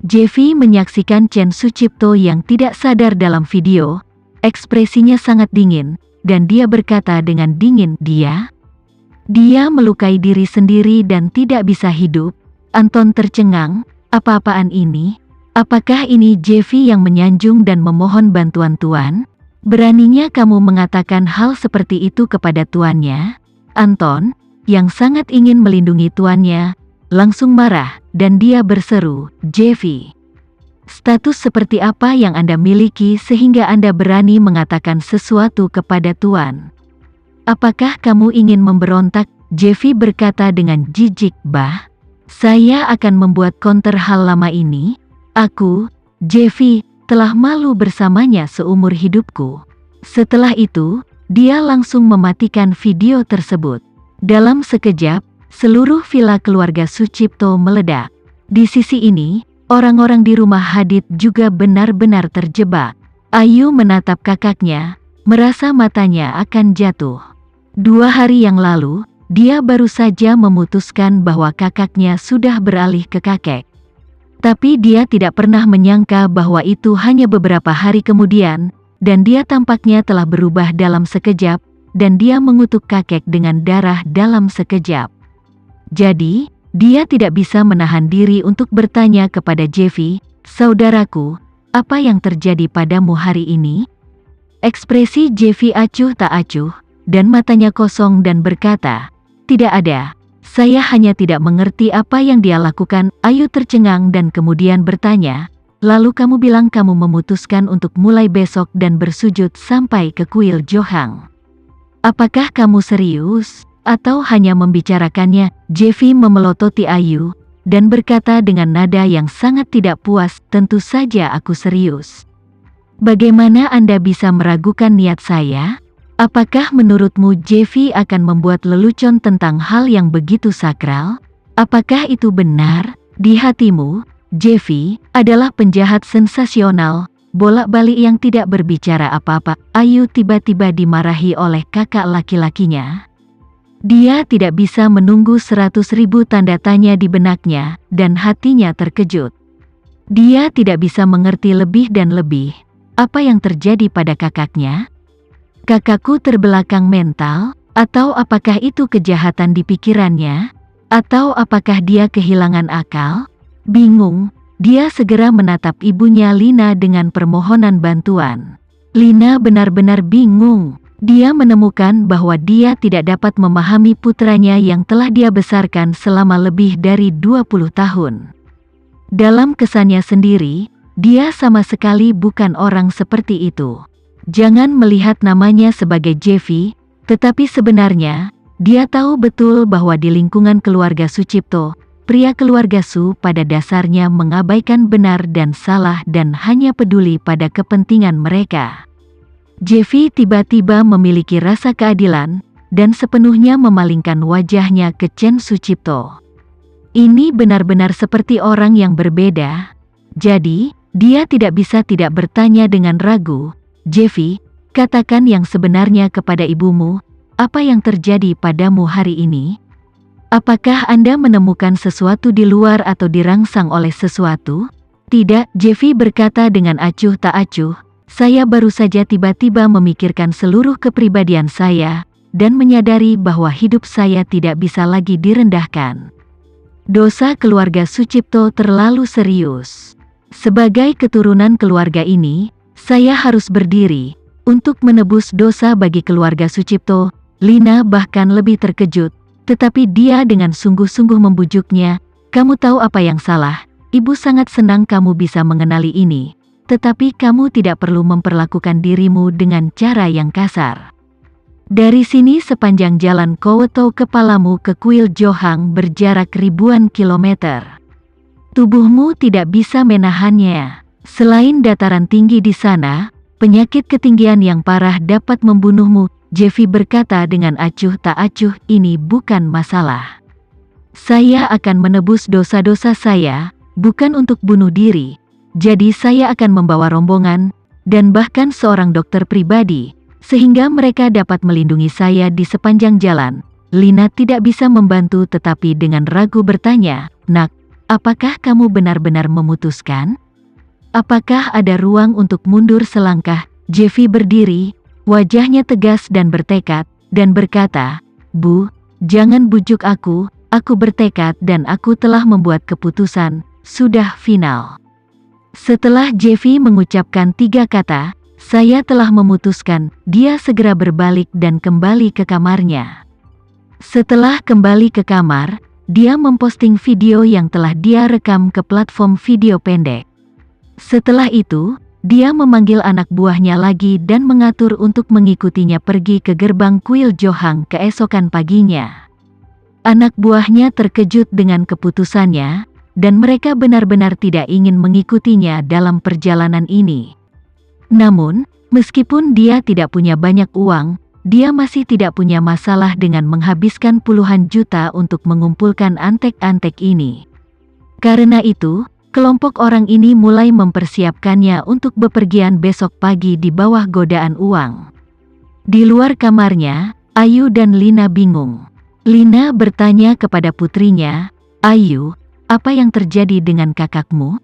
Jeffy menyaksikan Chen Sucipto yang tidak sadar dalam video. Ekspresinya sangat dingin, dan dia berkata dengan dingin, dia melukai diri sendiri dan tidak bisa hidup. Anton tercengang, apa-apaan ini? Apakah ini Jeffy yang menyanjung dan memohon bantuan Tuan? Beraninya kamu mengatakan hal seperti itu kepada tuannya? Anton, yang sangat ingin melindungi tuannya, langsung marah, dan dia berseru, Jeffy, status seperti apa yang Anda miliki sehingga Anda berani mengatakan sesuatu kepada Tuan? Apakah kamu ingin memberontak? Jeffy berkata dengan jijik, bah, saya akan membuat counter hal lama ini. Aku, Jeffy, telah malu bersamanya seumur hidupku. Setelah itu, dia langsung mematikan video tersebut. Dalam sekejap, seluruh villa keluarga Sucipto meledak. Di sisi ini, orang-orang di rumah Hadid juga benar-benar terjebak. Ayu menatap kakaknya, merasa matanya akan jatuh. 2 hari yang lalu, dia baru saja memutuskan bahwa kakaknya sudah beralih ke kakek. Tapi dia tidak pernah menyangka bahwa itu hanya beberapa hari kemudian, dan dia tampaknya telah berubah dalam sekejap, dan dia mengutuk kakek dengan darah dalam sekejap. Jadi, dia tidak bisa menahan diri untuk bertanya kepada Jeffy, saudaraku, apa yang terjadi padamu hari ini? Ekspresi Jeffy acuh tak acuh, dan matanya kosong dan berkata, tidak ada. Saya hanya tidak mengerti apa yang dia lakukan. Ayu tercengang dan kemudian bertanya, lalu kamu bilang kamu memutuskan untuk mulai besok dan bersujud sampai ke kuil Johang. Apakah kamu serius? Atau hanya membicarakannya? Jeffy memelototi Ayu, dan berkata dengan nada yang sangat tidak puas, tentu saja aku serius. Bagaimana Anda bisa meragukan niat saya? Apakah menurutmu Jeffy akan membuat lelucon tentang hal yang begitu sakral? Apakah itu benar? Di hatimu, Jeffy adalah penjahat sensasional, bolak-balik yang tidak berbicara apa-apa. Ayu tiba-tiba dimarahi oleh kakak laki-lakinya. Dia tidak bisa menunggu 100.000 tanda tanya di benaknya, dan hatinya terkejut. Dia tidak bisa mengerti lebih dan lebih apa yang terjadi pada kakaknya. Kakakku terbelakang mental, atau apakah itu kejahatan di pikirannya? Atau apakah dia kehilangan akal? Bingung, dia segera menatap ibunya Lina dengan permohonan bantuan. Lina benar-benar bingung. Dia menemukan bahwa dia tidak dapat memahami putranya yang telah dia besarkan selama lebih dari 20 tahun. Dalam kesannya sendiri, dia sama sekali bukan orang seperti itu. Jangan melihat namanya sebagai Jeffy, tetapi sebenarnya, dia tahu betul bahwa di lingkungan keluarga Sucipto, pria keluarga Su pada dasarnya mengabaikan benar dan salah dan hanya peduli pada kepentingan mereka. Jeffy tiba-tiba memiliki rasa keadilan, dan sepenuhnya memalingkan wajahnya ke Chen Sucipto. Ini benar-benar seperti orang yang berbeda. Jadi, dia tidak bisa tidak bertanya dengan ragu, Jeffy, katakan yang sebenarnya kepada ibumu, apa yang terjadi padamu hari ini? Apakah Anda menemukan sesuatu di luar atau dirangsang oleh sesuatu? Tidak, Jeffy berkata dengan acuh tak acuh, saya baru saja tiba-tiba memikirkan seluruh kepribadian saya, dan menyadari bahwa hidup saya tidak bisa lagi direndahkan. Dosa keluarga Sucipto terlalu serius. Sebagai keturunan keluarga ini, saya harus berdiri untuk menebus dosa bagi keluarga Sucipto. Lina bahkan lebih terkejut, tetapi dia dengan sungguh-sungguh membujuknya, kamu tahu apa yang salah, ibu sangat senang kamu bisa mengenali ini, tetapi kamu tidak perlu memperlakukan dirimu dengan cara yang kasar. Dari sini sepanjang jalan Koweto kepalamu ke kuil Johang berjarak ribuan kilometer. Tubuhmu tidak bisa menahannya. Selain dataran tinggi di sana, penyakit ketinggian yang parah dapat membunuhmu. Jeffy berkata dengan acuh tak acuh, ini bukan masalah. Saya akan menebus dosa-dosa saya, bukan untuk bunuh diri. Jadi saya akan membawa rombongan, dan bahkan seorang dokter pribadi, sehingga mereka dapat melindungi saya di sepanjang jalan. Lina tidak bisa membantu tetapi dengan ragu bertanya, nak, apakah kamu benar-benar memutuskan? Apakah ada ruang untuk mundur selangkah? Jeffy berdiri, wajahnya tegas dan bertekad, dan berkata, Bu, jangan bujuk aku bertekad dan aku telah membuat keputusan, sudah final. Setelah Jeffy mengucapkan 3 kata, saya telah memutuskan, dia segera berbalik dan kembali ke kamarnya. Setelah kembali ke kamar, dia memposting video yang telah dia rekam ke platform video pendek. Setelah itu, dia memanggil anak buahnya lagi dan mengatur untuk mengikutinya pergi ke gerbang kuil Johang keesokan paginya. Anak buahnya terkejut dengan keputusannya, dan mereka benar-benar tidak ingin mengikutinya dalam perjalanan ini. Namun, meskipun dia tidak punya banyak uang, dia masih tidak punya masalah dengan menghabiskan puluhan juta untuk mengumpulkan antek-antek ini. Karena itu, kelompok orang ini mulai mempersiapkannya untuk bepergian besok pagi di bawah godaan uang. Di luar kamarnya, Ayu dan Lina bingung. Lina bertanya kepada putrinya, Ayu, apa yang terjadi dengan kakakmu?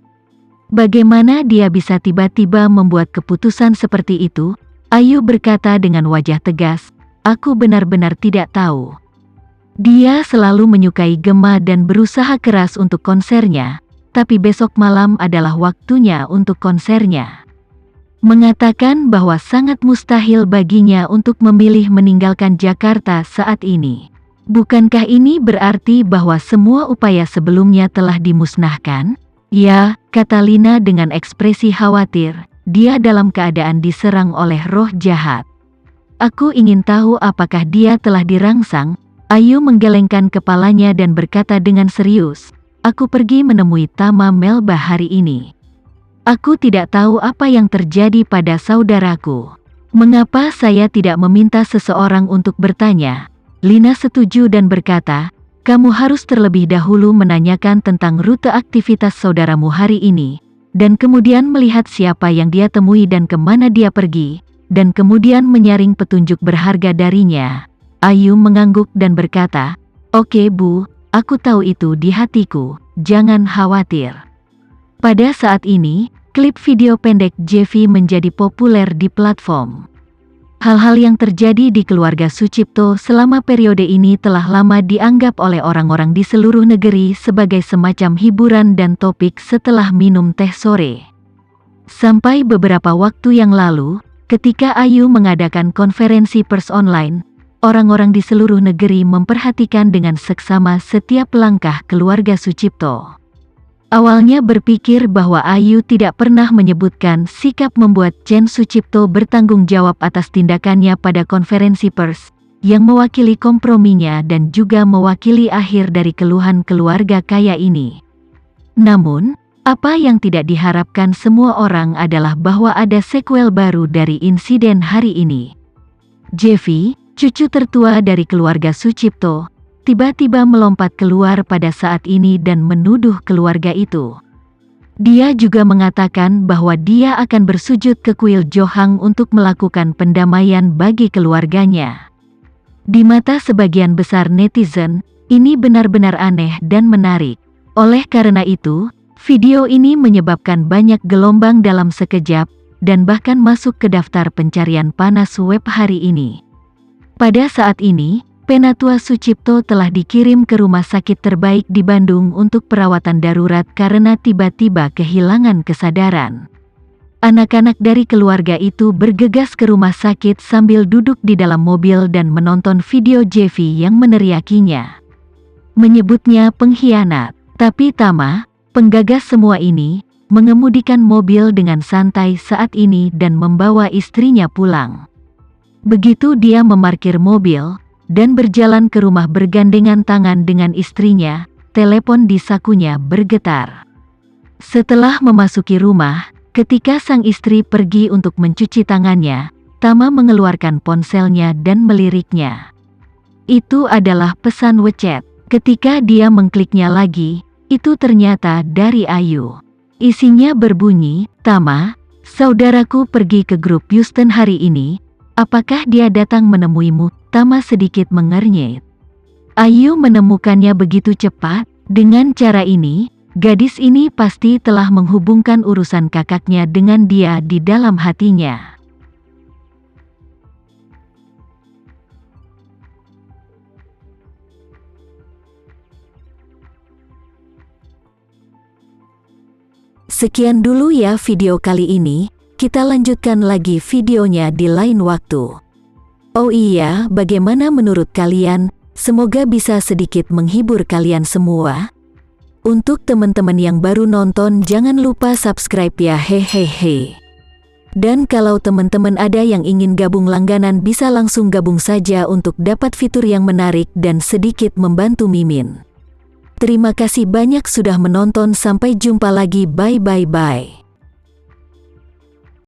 Bagaimana dia bisa tiba-tiba membuat keputusan seperti itu? Ayu berkata dengan wajah tegas, aku benar-benar tidak tahu. Dia selalu menyukai Gemma dan berusaha keras untuk konsernya, tapi besok malam adalah waktunya untuk konsernya. Mengatakan bahwa sangat mustahil baginya untuk memilih meninggalkan Jakarta saat ini. Bukankah ini berarti bahwa semua upaya sebelumnya telah dimusnahkan? Ya, kata Lina dengan ekspresi khawatir, dia dalam keadaan diserang oleh roh jahat. Aku ingin tahu apakah dia telah dirangsang. Ayu menggelengkan kepalanya dan berkata dengan serius, aku pergi menemui Tama Melba hari ini. Aku tidak tahu apa yang terjadi pada saudaraku. Mengapa saya tidak meminta seseorang untuk bertanya? Lina setuju dan berkata, kamu harus terlebih dahulu menanyakan tentang rute aktivitas saudaramu hari ini, dan kemudian melihat siapa yang dia temui dan kemana dia pergi, dan kemudian menyaring petunjuk berharga darinya. Ayu mengangguk dan berkata, oke Bu, aku tahu itu di hatiku, jangan khawatir. Pada saat ini, klip video pendek Jeffy menjadi populer di platform. Hal-hal yang terjadi di keluarga Sucipto selama periode ini telah lama dianggap oleh orang-orang di seluruh negeri sebagai semacam hiburan dan topik setelah minum teh sore. Sampai beberapa waktu yang lalu, ketika Ayu mengadakan konferensi pers online, orang-orang di seluruh negeri memperhatikan dengan seksama setiap langkah keluarga Sucipto. Awalnya berpikir bahwa Ayu tidak pernah menyebutkan sikap membuat Chen Sucipto bertanggung jawab atas tindakannya pada konferensi pers, yang mewakili komprominya dan juga mewakili akhir dari keluhan keluarga kaya ini. Namun, apa yang tidak diharapkan semua orang adalah bahwa ada sequel baru dari insiden hari ini. Jeffy, cucu tertua dari keluarga Sucipto, tiba-tiba melompat keluar pada saat ini dan menuduh keluarga itu. Dia juga mengatakan bahwa dia akan bersujud ke kuil Johang untuk melakukan pendamaian bagi keluarganya. Di mata sebagian besar netizen, ini benar-benar aneh dan menarik. Oleh karena itu, video ini menyebabkan banyak gelombang dalam sekejap, dan bahkan masuk ke daftar pencarian panas web hari ini. Pada saat ini, Penatua Sucipto telah dikirim ke rumah sakit terbaik di Bandung untuk perawatan darurat karena tiba-tiba kehilangan kesadaran. Anak-anak dari keluarga itu bergegas ke rumah sakit sambil duduk di dalam mobil dan menonton video Jeffy yang meneriakinya. Menyebutnya pengkhianat, tapi Tama, penggagas semua ini, mengemudikan mobil dengan santai saat ini dan membawa istrinya pulang. Begitu dia memarkir mobil dan berjalan ke rumah bergandengan tangan dengan istrinya, telepon di sakunya bergetar. Setelah memasuki rumah, ketika sang istri pergi untuk mencuci tangannya, Tama mengeluarkan ponselnya dan meliriknya. Itu adalah pesan WeChat. Ketika dia mengkliknya lagi, itu ternyata dari Ayu. Isinya berbunyi, Tama, saudaraku pergi ke grup Houston hari ini, apakah dia datang menemuimu? Tama sedikit mengernyit. Ayu menemukannya begitu cepat. Dengan cara ini, Gadis ini pasti telah menghubungkan urusan kakaknya dengan dia di dalam hatinya. Sekian dulu ya video kali ini, kita lanjutkan lagi videonya di lain waktu. Oh iya, bagaimana menurut kalian? Semoga bisa sedikit menghibur kalian semua. Untuk teman-teman yang baru nonton, jangan lupa subscribe ya, hehehe. Dan kalau teman-teman ada yang ingin gabung langganan, bisa langsung gabung saja untuk dapat fitur yang menarik dan sedikit membantu Mimin. Terima kasih banyak sudah menonton, sampai jumpa lagi, bye bye bye.